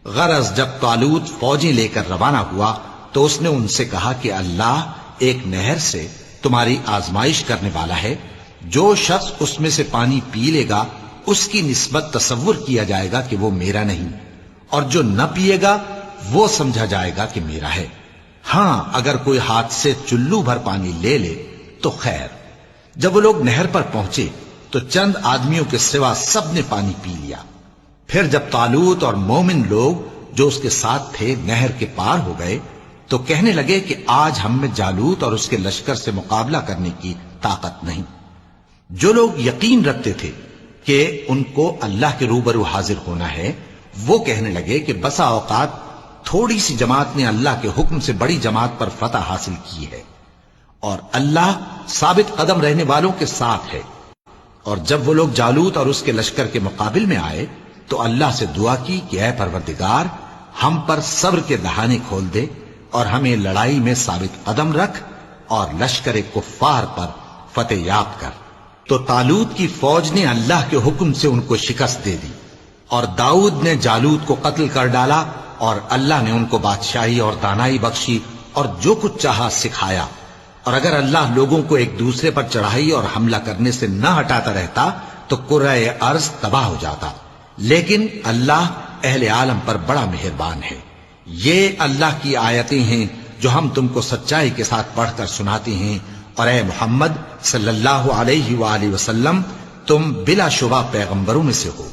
غرض جب طالوت فوجیں لے کر روانہ ہوا تو اس نے ان سے کہا کہ اللہ ایک نہر سے تمہاری آزمائش کرنے والا ہے، جو شخص اس میں سے پانی پی لے گا اس کی نسبت تصور کیا جائے گا کہ وہ میرا نہیں، اور جو نہ پیے گا وہ سمجھا جائے گا کہ میرا ہے۔ ہاں اگر کوئی ہاتھ سے چلو بھر پانی لے لے تو خیر۔ جب وہ لوگ نہر پر پہنچے تو چند آدمیوں کے سوا سب نے پانی پی لیا۔ پھر جب طالوت اور مومن لوگ جو اس کے ساتھ تھے نہر کے پار ہو گئے تو کہنے لگے کہ آج ہم میں جالوت اور اس کے لشکر سے مقابلہ کرنے کی طاقت نہیں۔ جو لوگ یقین رکھتے تھے کہ ان کو اللہ کے روبرو حاضر ہونا ہے، وہ کہنے لگے کہ بسا اوقات تھوڑی سی جماعت نے اللہ کے حکم سے بڑی جماعت پر فتح حاصل کی ہے، اور اللہ ثابت قدم رہنے والوں کے ساتھ ہے۔ اور جب وہ لوگ جالوت اور اس کے لشکر کے مقابل میں آئے تو اللہ سے دعا کی کہ اے پروردگار، ہم پر صبر کے دہانے کھول دے اور ہمیں لڑائی میں ثابت قدم رکھ اور لشکر کفار پر فتح یاب کر۔ تو طالوت کی فوج نے اللہ کے حکم سے ان کو شکست دے دی، اور داؤد نے جالوت کو قتل کر ڈالا، اور اللہ نے ان کو بادشاہی اور دانائی بخشی اور جو کچھ چاہا سکھایا۔ اور اگر اللہ لوگوں کو ایک دوسرے پر چڑھائی اور حملہ کرنے سے نہ ہٹاتا رہتا تو کرۂ ارض تباہ ہو جاتا، لیکن اللہ اہل عالم پر بڑا مہربان ہے۔ یہ اللہ کی آیتیں ہیں جو ہم تم کو سچائی کے ساتھ پڑھ کر سناتے ہیں، اور اے محمد صلی اللہ علیہ وآلہ وسلم تم بلا شبہ پیغمبروں میں سے ہو۔